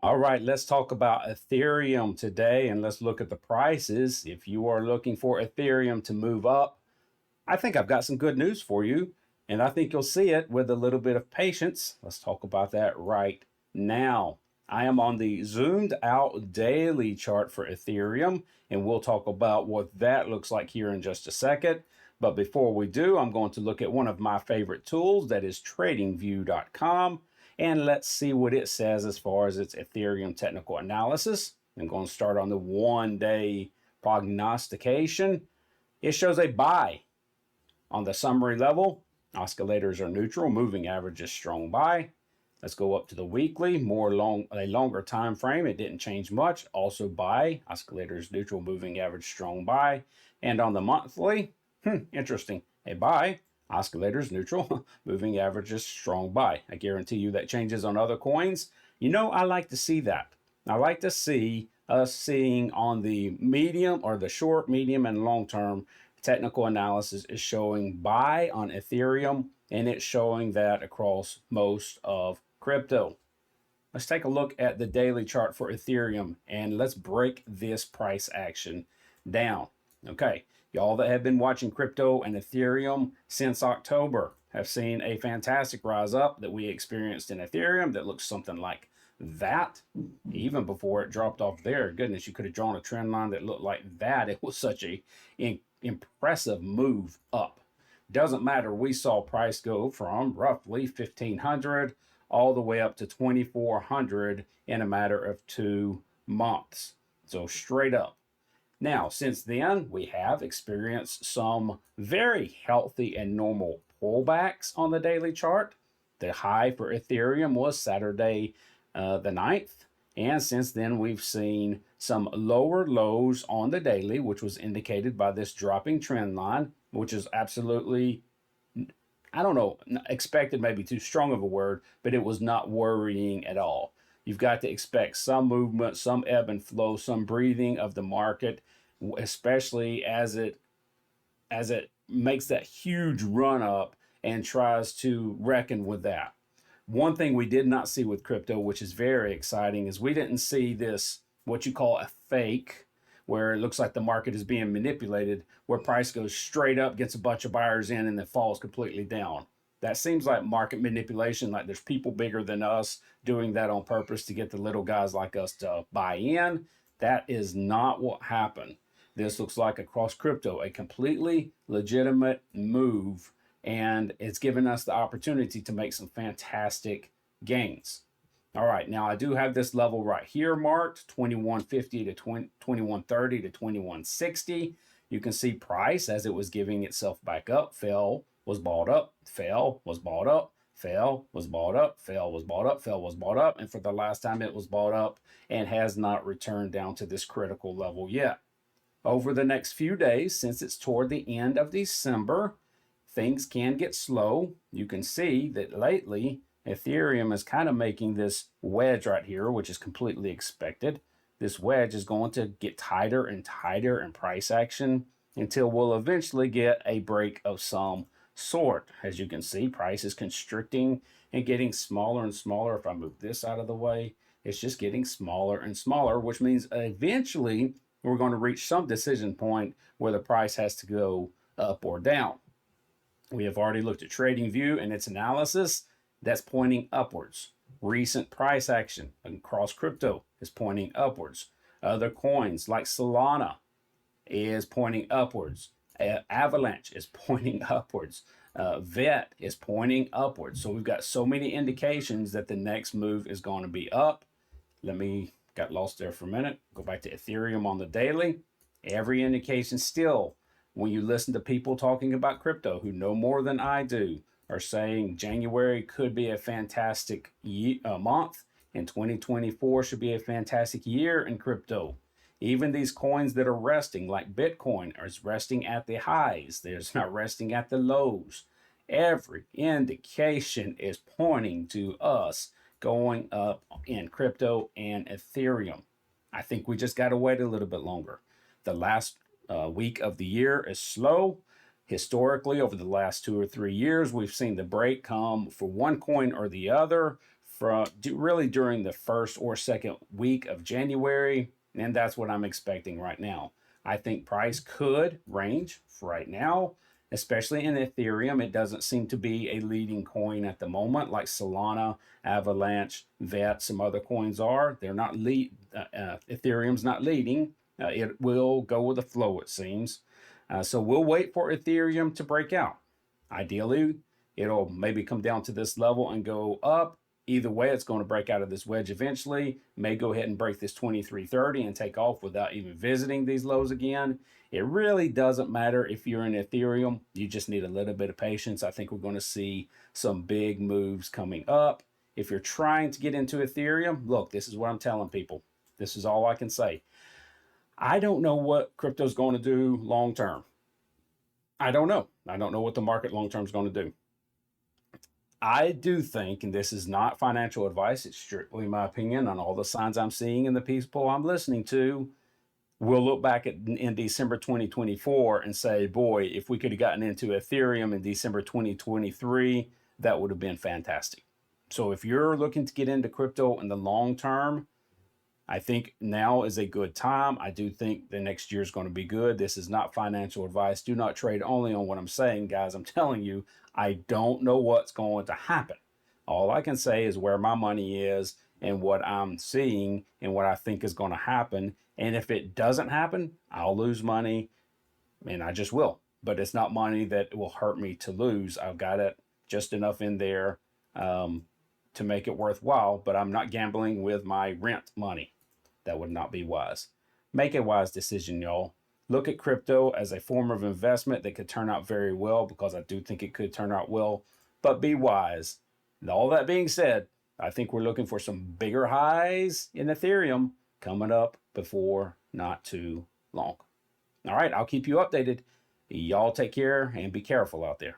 All right, let's talk about Ethereum today and let's look at the prices. If you are looking for Ethereum to move up, I think I've got some good news for you, and I think you'll see it with a little bit of patience. Let's talk about that right now. I am on the zoomed out daily chart for Ethereum, and we'll talk about what that looks like here in just a second. But before we do, I'm going to look at one of my favorite tools, that is tradingview.com. And let's see what it says as far as its Ethereum technical analysis. I'm going to start on the 1-day prognostication. It shows a buy on the summary level. Oscillators are neutral, moving average is strong buy. Let's go up to the weekly, a longer time frame. It didn't change much. Also buy, oscillators neutral, moving average strong buy. And on the monthly, interesting, a buy, oscillators neutral, moving averages strong buy. I guarantee you that changes on other coins. You know, I like to see that. I like to see us seeing on the medium or the short, medium, and long term technical analysis is showing buy on Ethereum, and it's showing that across most of crypto. Let's take a look at the daily chart for Ethereum and let's break this price action down. Okay, y'all that have been watching crypto and Ethereum since October have seen a fantastic rise up that we experienced in Ethereum that looks something like that. Even before it dropped off there, goodness, you could have drawn a trend line that looked like that. It was such a impressive move up. Doesn't matter, we saw price go from roughly 1,500 all the way up to 2,400 in a matter of 2 months. So straight up. Now, since then, we have experienced some very healthy and normal pullbacks on the daily chart. The high for Ethereum was Saturday the 9th. And since then, we've seen some lower lows on the daily, which was indicated by this dropping trend line, which is absolutely, I don't know, expected may be too strong of a word, but it was not worrying at all. You've got to expect some movement, some ebb and flow, some breathing of the market, especially as it makes that huge run up and tries to reckon with that. One thing we did not see with crypto, which is very exciting, is we didn't see this, what you call a fake, where it looks like the market is being manipulated, where price goes straight up, gets a bunch of buyers in, and then falls completely down. That seems like market manipulation, like there's people bigger than us doing that on purpose to get the little guys like us to buy in. That is not what happened. This looks like across crypto, a completely legitimate move, and it's given us the opportunity to make some fantastic gains. All right, now I do have this level right here marked, 2150 to 2130 to 2160. You can see price as it was giving itself back up, fell, was bought up, fell, was bought up, fell, was bought up, fell, was bought up, fell, was bought up, and for the last time it was bought up and has not returned down to this critical level yet. Over the next few days, since it's toward the end of December, things can get slow. You can see that lately Ethereum is kind of making this wedge right here, which is completely expected. This wedge is going to get tighter and tighter in price action until we'll eventually get a break of some sort. As you can see, price is constricting and getting smaller and smaller. If I move this out of the way, it's just getting smaller and smaller, which means eventually we're going to reach some decision point where the price has to go up or down. We have already looked at TradingView and its analysis. That's pointing upwards. Recent price action across crypto is pointing upwards. Other coins like Solana is pointing upwards. Avalanche is pointing upwards. VET is pointing upwards. So we've got so many indications that the next move is going to be up. Got lost there for a minute. Go back to Ethereum on the daily. Every indication still, when you listen to people talking about crypto who know more than I do, are saying January could be a fantastic month and 2024 should be a fantastic year in crypto. Even these coins that are resting, like Bitcoin, are resting at the highs. There's not resting at the lows. Every indication is pointing to us going up in crypto and Ethereum. I think we just got to wait a little bit longer. The last week of the year is slow. Historically, over the last 2 or 3 years, we've seen the break come for one coin or the other really during the first or second week of January, and that's what I'm expecting right now. I think price could range right now, especially in Ethereum. It doesn't seem to be a leading coin at the moment, like Solana, Avalanche, VET, some other coins are. They're not Ethereum's not leading. It will go with the flow, it seems. So we'll wait for Ethereum to break out. Ideally, it'll maybe come down to this level and go up. Either way, it's going to break out of this wedge eventually. May go ahead and break this 2330 and take off without even visiting these lows again. It really doesn't matter if you're in Ethereum. You just need a little bit of patience. I think we're going to see some big moves coming up. If you're trying to get into Ethereum, look, this is what I'm telling people. This is all I can say. I don't know what crypto's going to do long term. I don't know. I don't know what the market long term is going to do. I do think, and this is not financial advice, it's strictly my opinion on all the signs I'm seeing and the people I'm listening to, we'll look back in December 2024 and say, boy, if we could have gotten into Ethereum in December 2023, that would have been fantastic. So if you're looking to get into crypto in the long term, I think now is a good time. I do think the next year is going to be good. This is not financial advice. Do not trade only on what I'm saying, guys. I'm telling you, I don't know what's going to happen. All I can say is where my money is and what I'm seeing and what I think is going to happen. And if it doesn't happen, I'll lose money, and I just will. But it's not money that will hurt me to lose. I've got it just enough in there to make it worthwhile, but I'm not gambling with my rent money. That would not be wise. Make a wise decision, y'all. Look at crypto as a form of investment that could turn out very well, because I do think it could turn out well, but be wise. And all that being said, I think we're looking for some bigger highs in Ethereum coming up before not too long. All right, I'll keep you updated. Y'all take care and be careful out there.